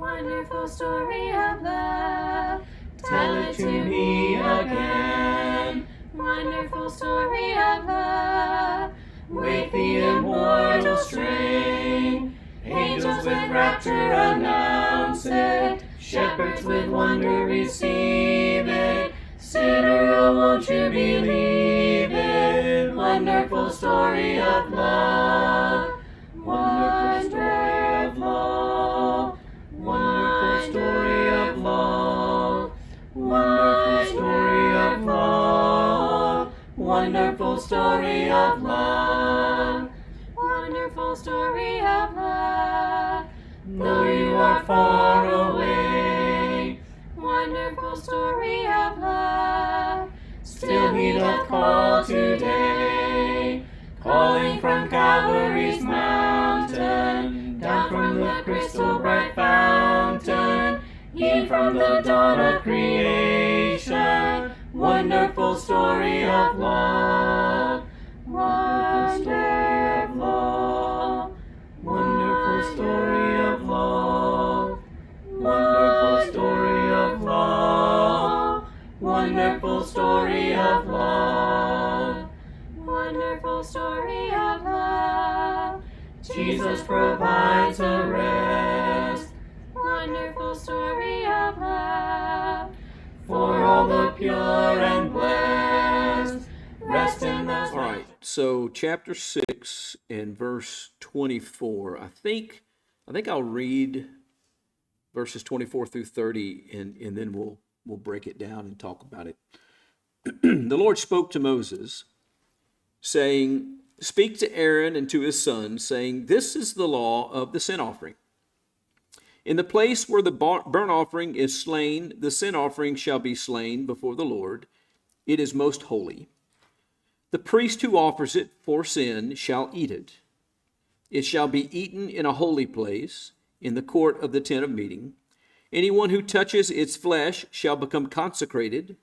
Wonderful story of love. Tell it to me again. Wonderful story of love. Wake the immortal strain. Angels with rapture announce it. Shepherds with wonder receive it. Sinner, oh, won't you believe it? Wonderful story of love. Wonderful story of love. Wonderful story of love. Wonderful story of love. Wonderful story of love. Wonderful story of love. Though you are far away, wonderful story of love. Still he doth call today, calling from Calvary's mountain, down from the crystal bright fountain, e'en from the dawn of creation. Wonderful story of love. Wonderful story of love. Wonderful story of love. Wonderful story of love. Wonderful story of love. Wonderful story of love. Jesus provides a rest. Wonderful story of love. For all the pure and blessed. Rest in the... All right, so chapter 6 and verse 24. I think I'll read verses 24 through 30, and then we'll break it down and talk about it. The Lord spoke to Moses, saying, "Speak to Aaron and to his sons, saying, This is the law of the sin offering. In the place where the burnt offering is slain, the sin offering shall be slain before the Lord. It is most holy. The priest who offers it for sin shall eat it. It shall be eaten in a holy place, in the court of the tent of meeting. Anyone who touches its flesh shall become consecrated,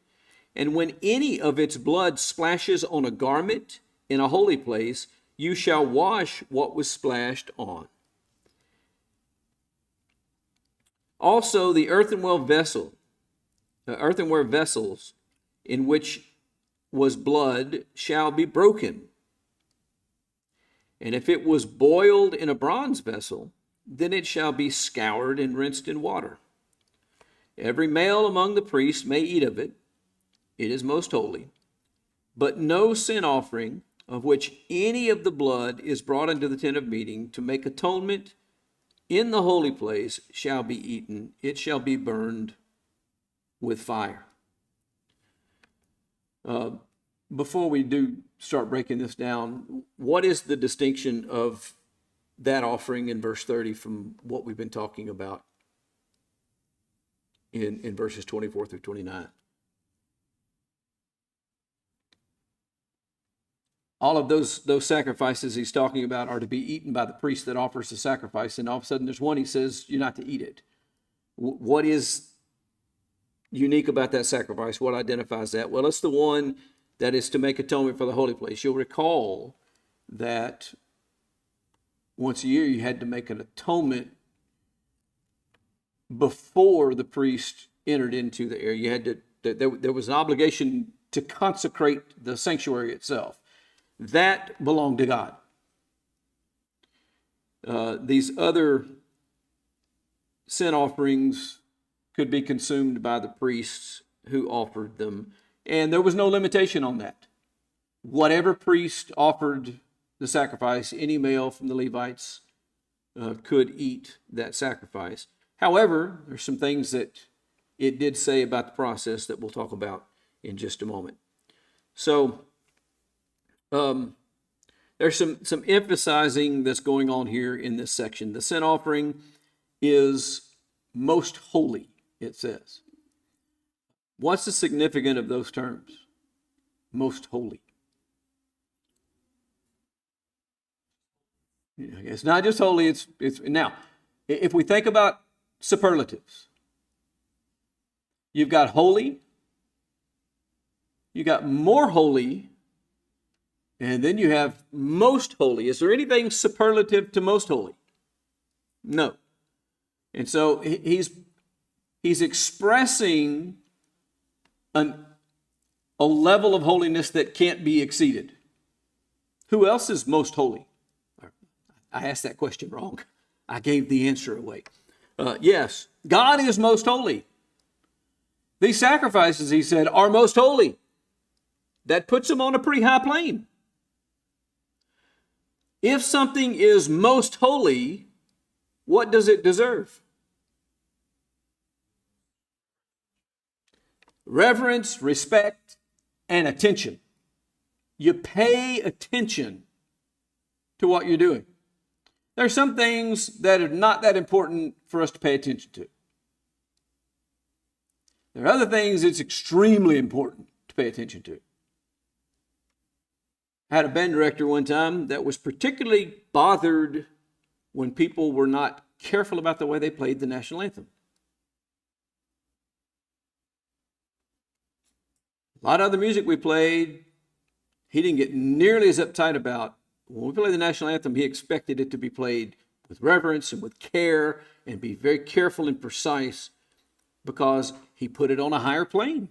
and when any of its blood splashes on a garment in a holy place, you shall wash what was splashed on. Also the earthenware vessels in which was blood shall be broken. And if it was boiled in a bronze vessel, then it shall be scoured and rinsed in water. Every male among the priests may eat of it. It is most holy. But no sin offering of which any of the blood is brought into the tent of meeting to make atonement in the holy place shall be eaten. It shall be burned with fire." Before we do start breaking this down, what is the distinction of that offering in verse 30 from what we've been talking about in verses 24 through 29? All of those sacrifices he's talking about are to be eaten by the priest that offers the sacrifice, and all of a sudden there's one he says you're not to eat it. What is unique about that sacrifice? What identifies that? Well, it's the one that is to make atonement for the holy place. You'll recall that once a year you had to make an atonement before the priest entered into the area. You had to, there was an obligation to consecrate the sanctuary itself. That belonged to God. These other sin offerings could be consumed by the priests who offered them, and there was no limitation on that. Whatever priest offered the sacrifice, any male from the Levites could eat that sacrifice. However, there's some things that it did say about the process that we'll talk about in just a moment. So there's some emphasizing that's going on here in this section. The sin offering is most holy, it says. What's the significance of those terms? Most holy. It's not just holy, it's now, if we think about superlatives, you've got holy, you got more holy, and then you have most holy. Is there anything superlative to most holy? No. And so he's expressing a level of holiness that can't be exceeded. Who else is most holy? I asked that question wrong. I gave the answer away. Yes, God is most holy. These sacrifices, he said, are most holy. That puts him on a pretty high plane. If something is most holy, what does it deserve? Reverence, respect, and attention. You pay attention to what you're doing. There are some things that are not that important for us to pay attention to. There are other things it's extremely important to pay attention to. I had a band director one time that was particularly bothered when people were not careful about the way they played the national anthem. A lot of other music we played, he didn't get nearly as uptight about. When we played the national anthem, he expected it to be played with reverence and with care and be very careful and precise because he put it on a higher plane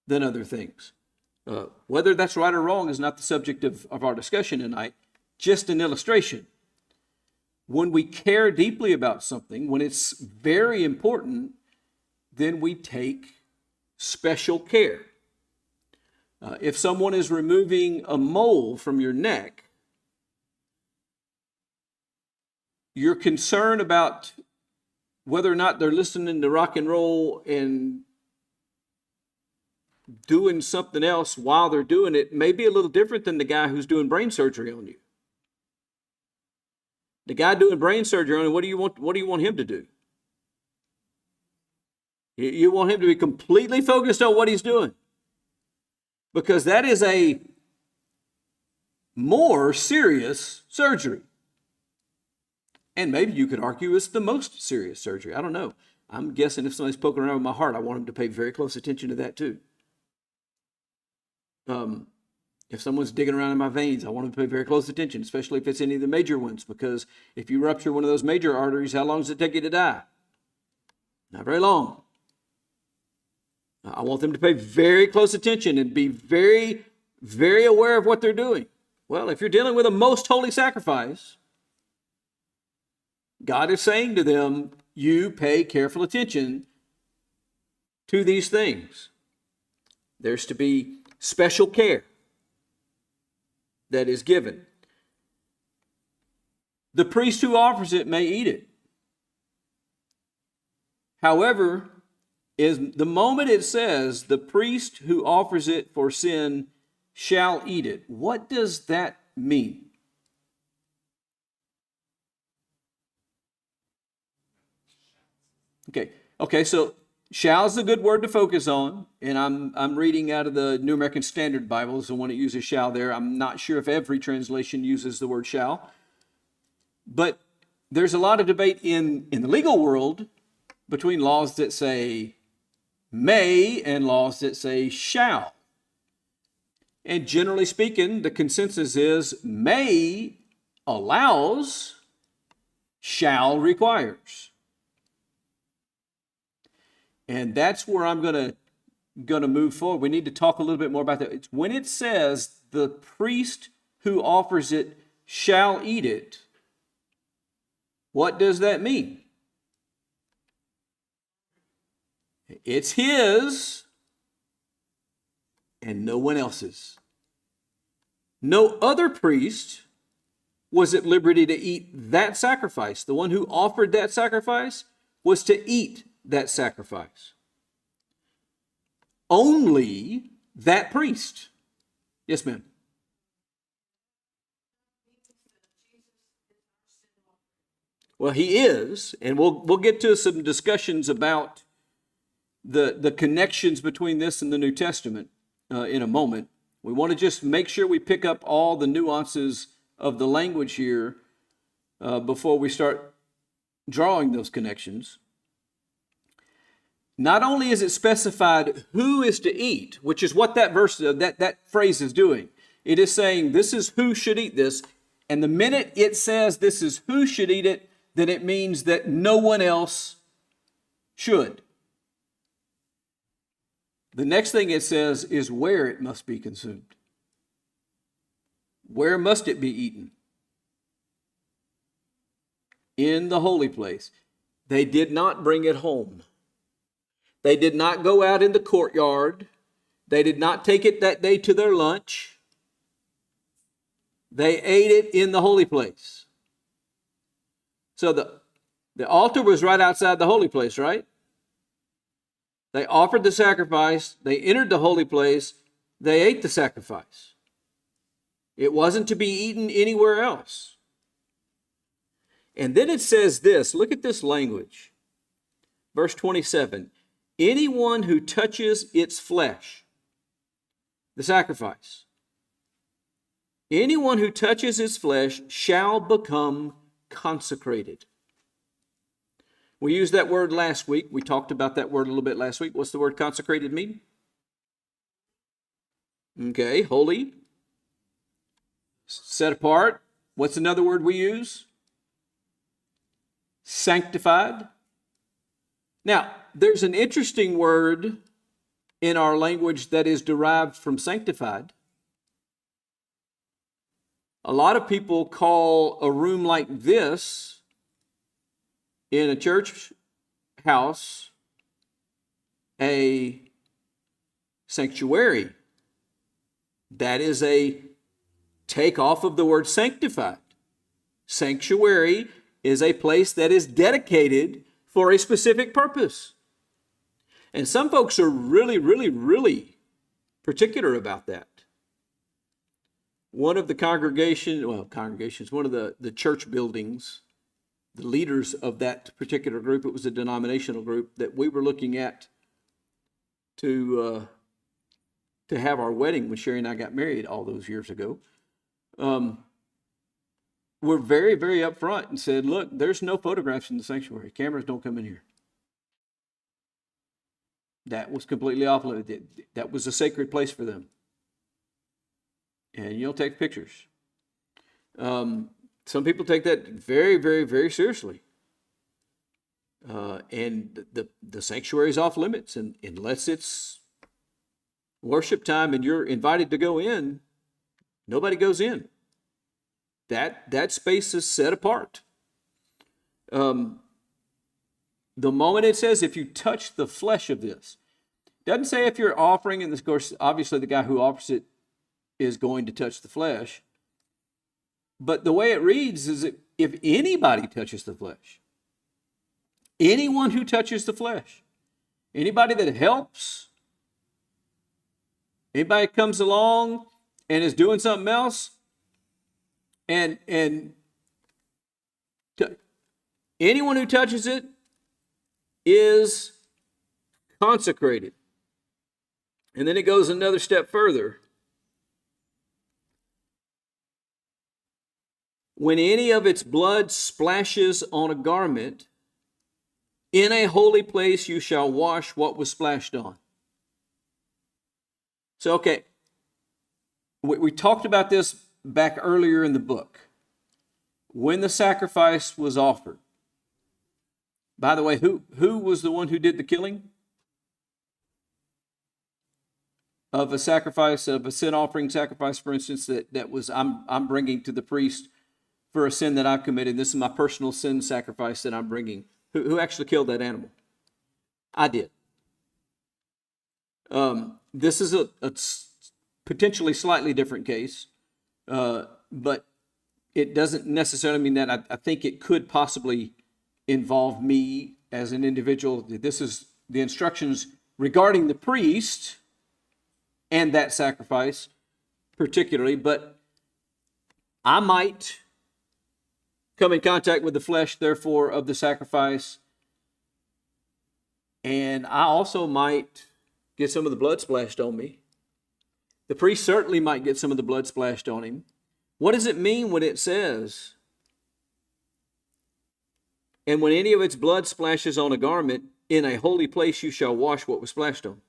than other things. Whether that's right or wrong is not the subject of our discussion tonight, just an illustration. When we care deeply about something, when it's very important, then we take special care. If someone is removing a mole from your neck, you're concerned about whether or not they're listening to rock and roll and doing something else while they're doing it may be a little different than the guy who's doing brain surgery on you. The guy doing brain surgery on you, what do you want him to do? You want him to be completely focused on what he's doing, because that is a more serious surgery. And maybe you could argue it's the most serious surgery. I don't know. I'm guessing if somebody's poking around with my heart, I want him to pay very close attention to that too. If someone's digging around in my veins, I want them to pay very close attention, especially if it's any of the major ones, because if you rupture one of those major arteries, how long does it take you to die? Not very long. I want them to pay very close attention and be very, very aware of what they're doing. Well, if you're dealing with a most holy sacrifice, God is saying to them, you pay careful attention to these things. There's to be special care that is given. The priest who offers it may eat it. However, is the moment it says the priest who offers it for sin shall eat it, what does that mean? Okay, so shall is a good word to focus on, and I'm reading out of the New American Standard Bible, is the one that uses shall there. I'm not sure if every translation uses the word shall, but there's a lot of debate in the legal world between laws that say may and laws that say shall. And generally speaking, the consensus is may allows, shall requires. And that's where I'm going to move forward. We need to talk a little bit more about that. It's when it says the priest who offers it shall eat it, what does that mean? It's his and no one else's. No other priest was at liberty to eat that sacrifice. The one who offered that sacrifice was to eat that sacrifice. Only that priest. Yes, ma'am. Well, he is, and we'll get to some discussions about the connections between this and the New Testament in a moment. We want to just make sure we pick up all the nuances of the language here before we start drawing those connections. Not only is it specified who is to eat, which is what that verse, that phrase is doing. It is saying this is who should eat this. And the minute it says this is who should eat it, then it means that no one else should. The next thing it says is where it must be consumed. Where must it be eaten? In the holy place. They did not bring it home. They did not go out in the courtyard. They did not take it that day to their lunch. They ate it in the holy place. So the altar was right outside the holy place, right? They offered the sacrifice. They entered the holy place. They ate the sacrifice. It wasn't to be eaten anywhere else. And then it says this. Look at this language. Verse 27. Anyone who touches its flesh, the sacrifice, anyone who touches its flesh shall become consecrated. We used that word last week. We talked about that word a little bit last week. What's the word consecrated mean? Okay, holy, set apart. What's another word we use? Sanctified. Now, there's an interesting word in our language that is derived from sanctified. A lot of people call a room like this in a church house a sanctuary. That is a takeoff of the word sanctified. Sanctuary is a place that is dedicated for a specific purpose. And some folks are really, really, really particular about that. One of the congregations, one of the church buildings, the leaders of that particular group, it was a denominational group that we were looking at to have our wedding when Sherry and I got married all those years ago. We're very, very upfront and said, look, there's no photographs in the sanctuary. Cameras don't come in here. That was completely off limits. That was a sacred place for them. And you don't take pictures. Some people take that very, very, very seriously. And the sanctuary is off limits, and unless it's worship time and you're invited to go in, nobody goes in. That space is set apart. The moment it says, if you touch the flesh of this, it doesn't say if you're offering, and of course, obviously the guy who offers it is going to touch the flesh. But the way it reads is that if anybody touches the flesh, anyone who touches the flesh, anybody that helps, anybody that comes along and is doing something else, and anyone who touches it is consecrated. And then it goes another step further. When any of its blood splashes on a garment, in a holy place you shall wash what was splashed on. So, okay, we talked about this back earlier in the book. When the sacrifice was offered. By the way, who was the one who did the killing of a sacrifice, of a sin offering sacrifice, for instance, that was I'm bringing to the priest for a sin that I've committed. This is my personal sin sacrifice that I'm bringing. Who actually killed that animal? I did. This is a potentially slightly different case, but it doesn't necessarily mean that I think it could possibly involve me as an individual. This is the instructions regarding the priest and that sacrifice particularly, but I might come in contact with the flesh, therefore, of the sacrifice, and I also might get some of the blood splashed on me. The priest certainly might get some of the blood splashed on him. What does it mean when it says, and when any of its blood splashes on a garment, in a holy place you shall wash what was splashed on?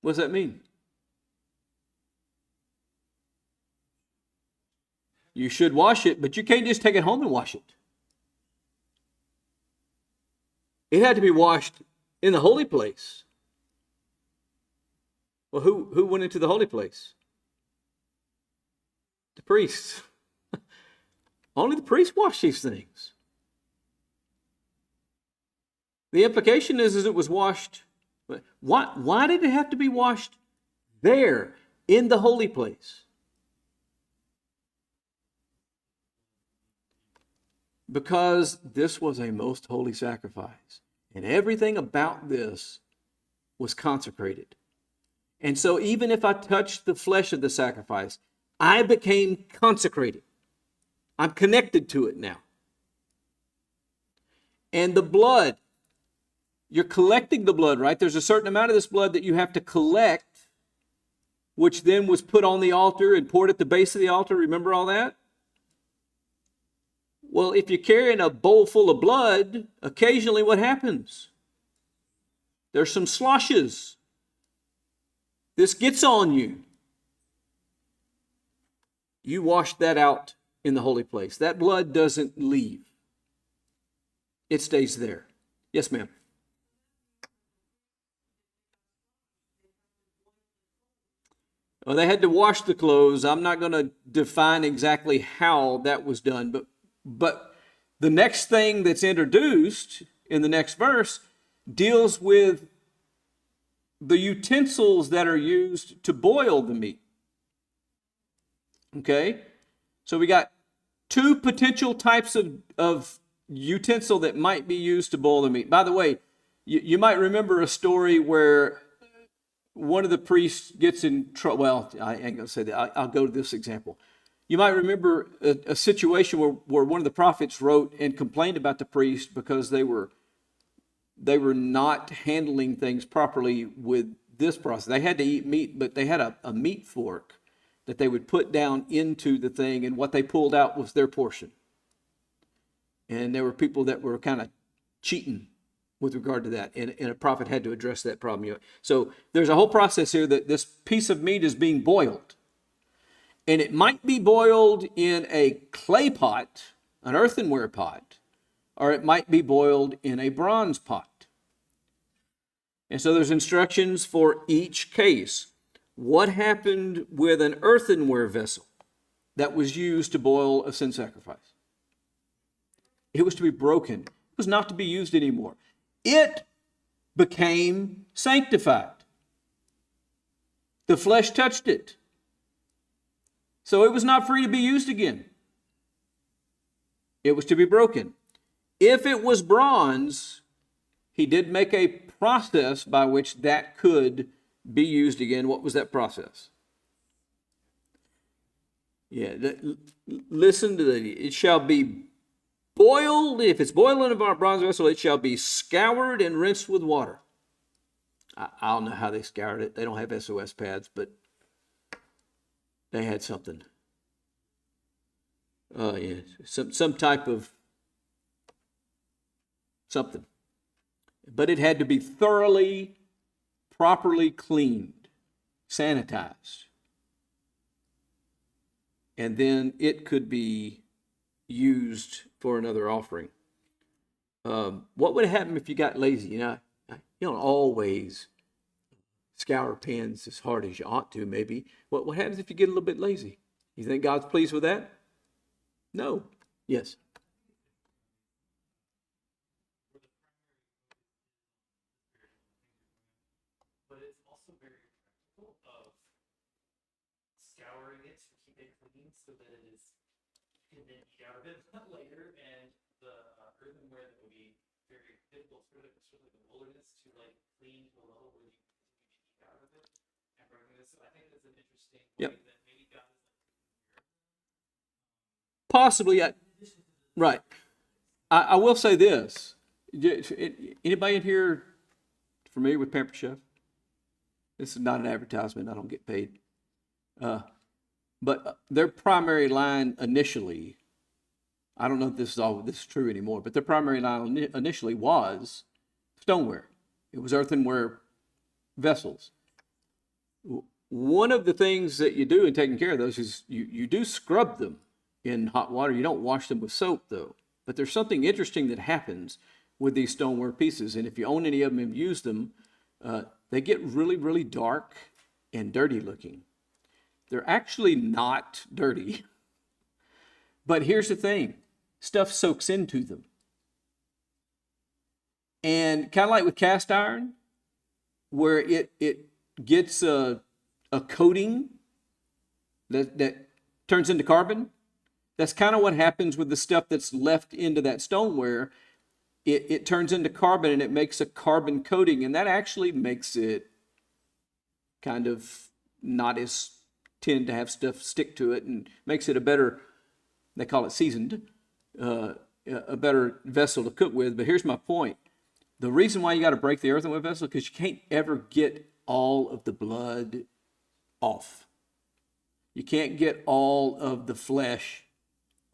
What does that mean? you should wash it, but you can't just take it home and wash it. It had to be washed in the holy place. Well, who went into the holy place? The priests. Only the priests wash these things. The implication is it was washed. Why did it have to be washed there in the holy place? Because this was a most holy sacrifice. And everything about this was consecrated. And so even if I touched the flesh of the sacrifice, I became consecrated. I'm connected to it now. And the blood, you're collecting the blood, right? There's a certain amount of this blood that you have to collect, which then was put on the altar and poured at the base of the altar. Remember all that? Well, if you're carrying a bowl full of blood, occasionally what happens? There's some sloshes. This gets on you. You wash that out in the holy place. That blood doesn't leave. It stays there. Yes, ma'am. Well, they had to wash the clothes. I'm not going to define exactly how that was done, but the next thing that's introduced in the next verse deals with the utensils that are used to boil the meat. Okay? So we got two potential types of utensil that might be used to boil the meat. By the way, you might remember a story where one of the priests gets in trouble. Well, I ain't going to say that. I'll go to this example. You might remember a situation where one of the prophets wrote and complained about the priest because they were not handling things properly with this process. They had to eat meat, but they had a meat fork that they would put down into the thing, and what they pulled out was their portion. And there were people that were kind of cheating with regard to that, and a prophet had to address that problem. So there's a whole process here that this piece of meat is being boiled. And it might be boiled in a clay pot, an earthenware pot, or it might be boiled in a bronze pot. And so there's instructions for each case. What happened with an earthenware vessel that was used to boil a sin sacrifice? It was to be broken. It was not to be used anymore. It became sanctified. The flesh touched it. So it was not free to be used again. It was to be broken. If it was bronze, he did make a process by which that could be used again. What was that process? Listen to it shall be boiled. If it's boiled in a bronze vessel, it shall be scoured and rinsed with water. I don't know how they scoured it. They don't have SOS pads, but they had something. Some type of something. But it had to be thoroughly, properly cleaned, sanitized. And then it could be used for another offering. What would happen if you got lazy? You don't always scour pans as hard as you ought to, maybe. What happens if you get a little bit lazy? You think God's pleased with that? No. Yes. But it's also very practical of scouring it to keep it clean so that it is, you can then eat out of it later, and the earthenware that would be very difficult, especially the wilderness, to like clean to a level where you continue to eat out of it and bringing this. So I think that's an interesting way that maybe God is like possibly. Right. I will say this. Anybody in here familiar with Pampered Chef? This is not an advertisement. I don't get paid. But their primary line initially, I don't know if this is true anymore, but their primary line initially was stoneware. It was earthenware vessels. One of the things that you do in taking care of those is you do scrub them in hot water. You don't wash them with soap, though. But there's something interesting that happens with these stoneware pieces. And if you own any of them and use them, they get really, really dark and dirty looking. They're actually not dirty. But here's the thing. Stuff soaks into them. And kind of like with cast iron, where it gets a coating that turns into carbon. That's kind of what happens with the stuff that's left into that stoneware. It turns into carbon and it makes a carbon coating, and that actually makes it kind of not as tend to have stuff stick to it, and makes it a better, they call it seasoned, a better vessel to cook with. But here's my point. The reason why you got to break the earthenware vessel is because you can't ever get all of the blood off. You can't get all of the flesh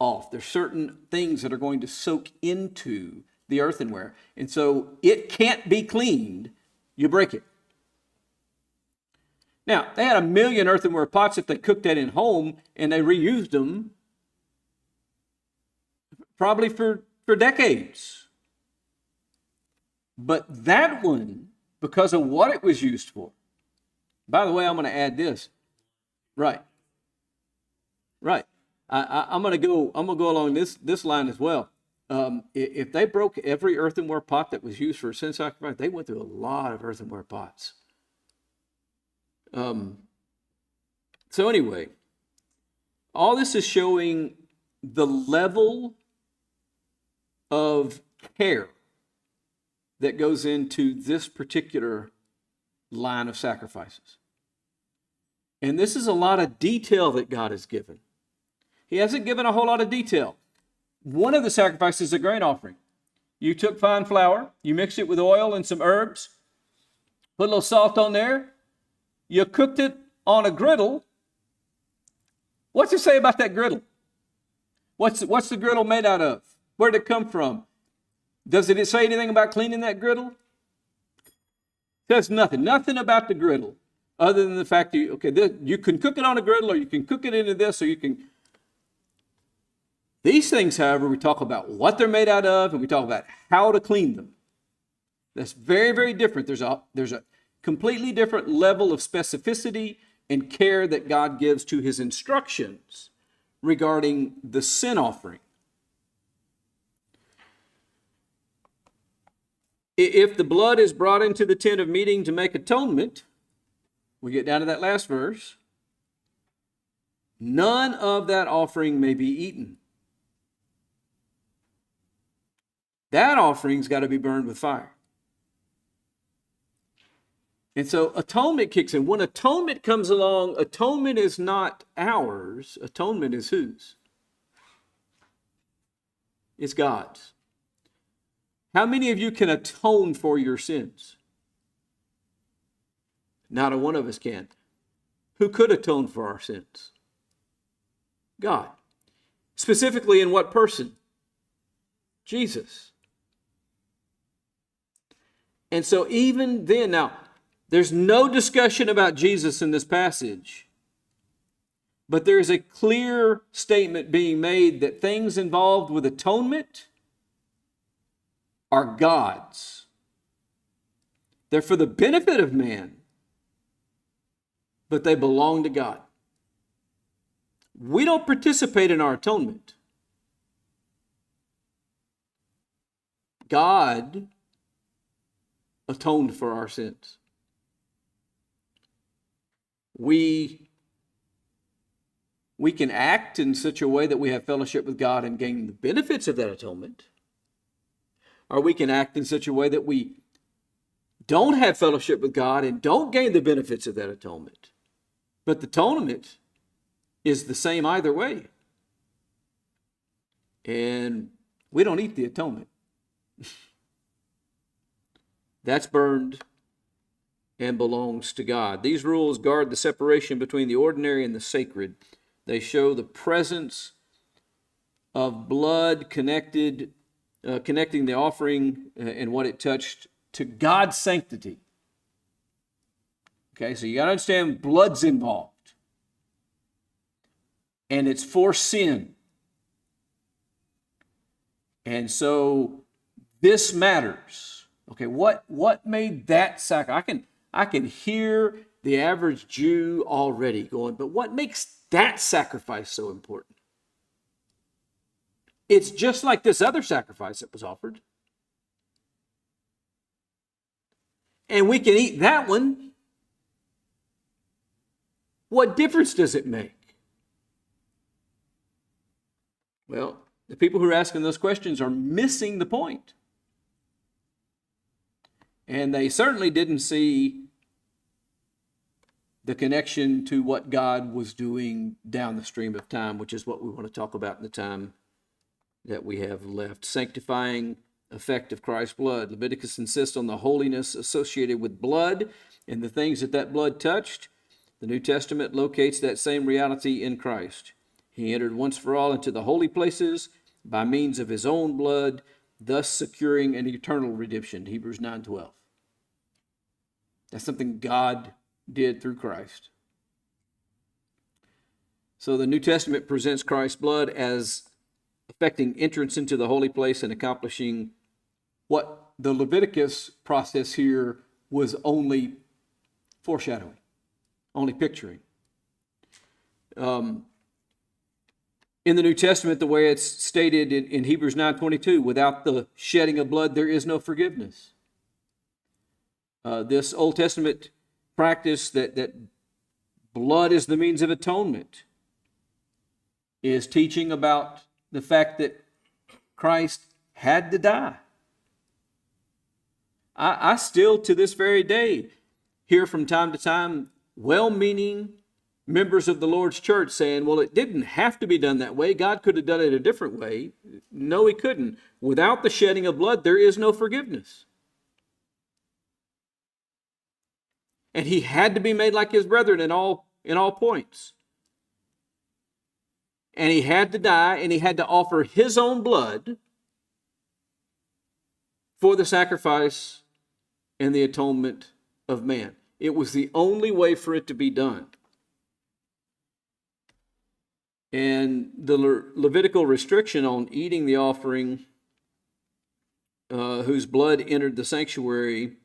off. There's certain things that are going to soak into the earthenware. And so it can't be cleaned. You break it. Now, they had 1 million earthenware pots if they cooked that in home, and they reused them probably for decades. But that one, because of what it was used for. By the way, I'm going to add this. Right. I'm going to go along this line as well. If they broke every earthenware pot that was used for sin sacrifice, they went through a lot of earthenware pots. So anyway, all this is showing the level of care that goes into this particular line of sacrifices. And this is a lot of detail that God has given. He hasn't given a whole lot of detail. One of the sacrifices is a grain offering. You took fine flour, you mixed it with oil and some herbs, put a little salt on there, you cooked it on a griddle. What's it say about that griddle? What's the griddle made out of? Where did it come from? Does it say anything about cleaning that griddle? It says nothing about the griddle, other than the fact that you can cook it on a griddle, or you can cook it into this, or you can. These things, however, we talk about what they're made out of, and we talk about how to clean them. That's very, very different. There's a completely different level of specificity and care that God gives to his instructions regarding the sin offering. If the blood is brought into the tent of meeting to make atonement, we get down to that last verse, none of that offering may be eaten. That offering's got to be burned with fire. And so atonement kicks in. When atonement comes along, atonement is not ours. Atonement is whose? It's God's. How many of you can atone for your sins? Not a one of us can. Who could atone for our sins? God. Specifically in what person? Jesus. And so even then, now, there's no discussion about Jesus in this passage, but there is a clear statement being made that things involved with atonement are God's. They're for the benefit of man, but they belong to God. We don't participate in our atonement. God atoned for our sins. We can act in such a way that we have fellowship with God and gain the benefits of that atonement. Or we can act in such a way that we don't have fellowship with God and don't gain the benefits of that atonement. But the atonement is the same either way. And we don't eat the atonement. That's burned and belongs to God. These rules guard the separation between the ordinary and the sacred. They show the presence of blood connecting the offering and what it touched to God's sanctity. Okay, so you got to understand blood's involved. And it's for sin. And so this matters. Okay, what made that sacrifice? I can hear the average Jew already going, but what makes that sacrifice so important? It's just like this other sacrifice that was offered. And we can eat that one. What difference does it make? Well, the people who are asking those questions are missing the point. And they certainly didn't see the connection to what God was doing down the stream of time, which is what we want to talk about in the time that we have left. Sanctifying effect of Christ's blood. Leviticus insists on the holiness associated with blood and the things that blood touched. The New Testament locates that same reality in Christ. He entered once for all into the holy places by means of his own blood, thus securing an eternal redemption. Hebrews 9:12. That's something God did through Christ. So the New Testament presents Christ's blood as effecting entrance into the holy place and accomplishing what the Leviticus process here was only foreshadowing, only picturing. In the New Testament, the way it's stated in Hebrews 9:22, without the shedding of blood, there is no forgiveness. This Old Testament practice that blood is the means of atonement is teaching about the fact that Christ had to die. I still, to this very day, hear from time to time well-meaning members of the Lord's church saying, well, it didn't have to be done that way. God could have done it a different way. No, he couldn't. Without the shedding of blood, there is no forgiveness. And he had to be made like his brethren in all points. And he had to die, and he had to offer his own blood for the sacrifice and the atonement of man. It was the only way for it to be done. And the Levitical restriction on eating the offering whose blood entered the sanctuary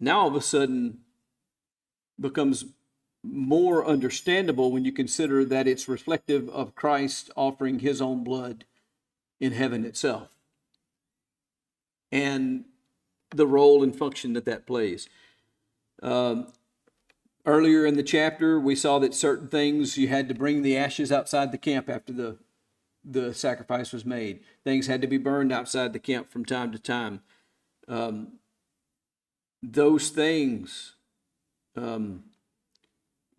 now all of a sudden becomes more understandable when you consider that it's reflective of Christ offering his own blood in heaven itself and the role and function that plays. Earlier in the chapter, we saw that certain things you had to bring the ashes outside the camp after the sacrifice was made. Things had to be burned outside the camp from time to time. Those things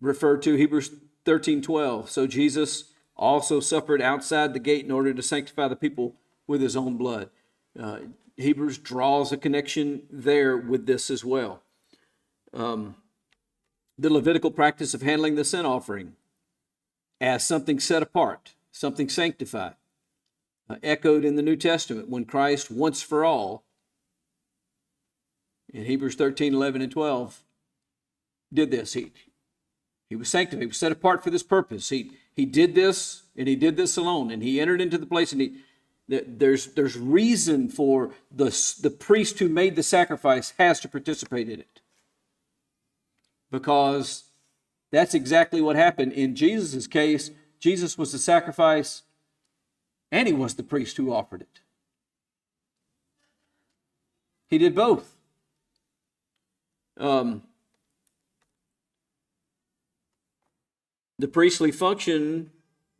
refer to Hebrews 13:12. So Jesus also suffered outside the gate in order to sanctify the people with his own blood. Hebrews draws a connection there with this as well. The Levitical practice of handling the sin offering as something set apart, something sanctified, echoed in the New Testament when Christ once for all, in Hebrews 13, 11, and 12, did this. He was sanctified. He was set apart for this purpose. He did this, and he did this alone. And he entered into the place, and there's reason for the priest who made the sacrifice has to participate in it. Because that's exactly what happened. In Jesus' case, Jesus was the sacrifice, and he was the priest who offered it. He did both. The priestly function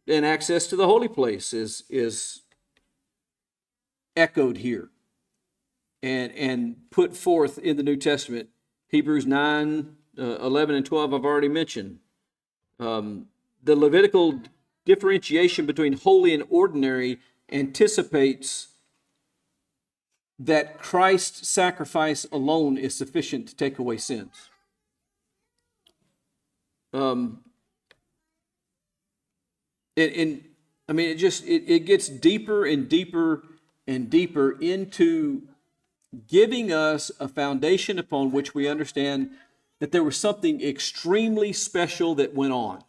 and access to the holy place is echoed here and put forth in the New Testament. Hebrews 9, 11, and 12 I've already mentioned. The Levitical differentiation between holy and ordinary anticipates that Christ's sacrifice alone is sufficient to take away sins. It gets deeper and deeper and deeper into giving us a foundation upon which we understand that there was something extremely special that went on.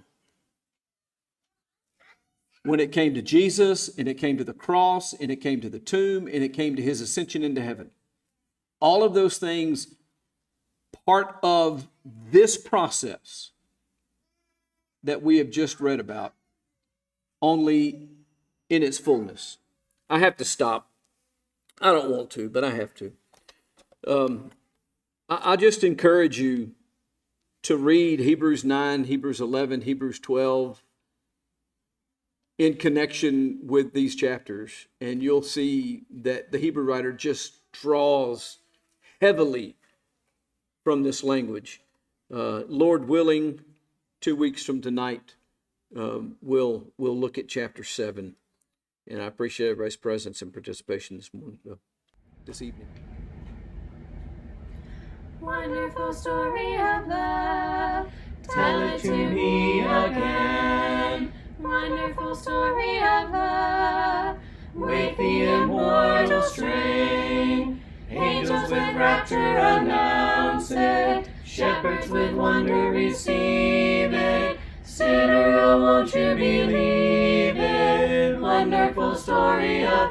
when it came to Jesus, and it came to the cross, and it came to the tomb, and it came to his ascension into heaven. All of those things, part of this process that we have just read about, only in its fullness. I have to stop. I don't want to, but I have to. I just encourage you to read Hebrews 9, Hebrews 11, Hebrews 12 in connection with these chapters, and you'll see that the Hebrew writer just draws heavily from this language. Lord willing, 2 weeks from tonight, we'll look at chapter 7. And I appreciate everybody's presence and participation this evening. Wonderful story of love, tell it to me again. Wonderful story of love, with the immortal strain. Angels with rapture announce it, shepherds with wonder receive it. Sinner, oh, won't you believe it? Wonderful story of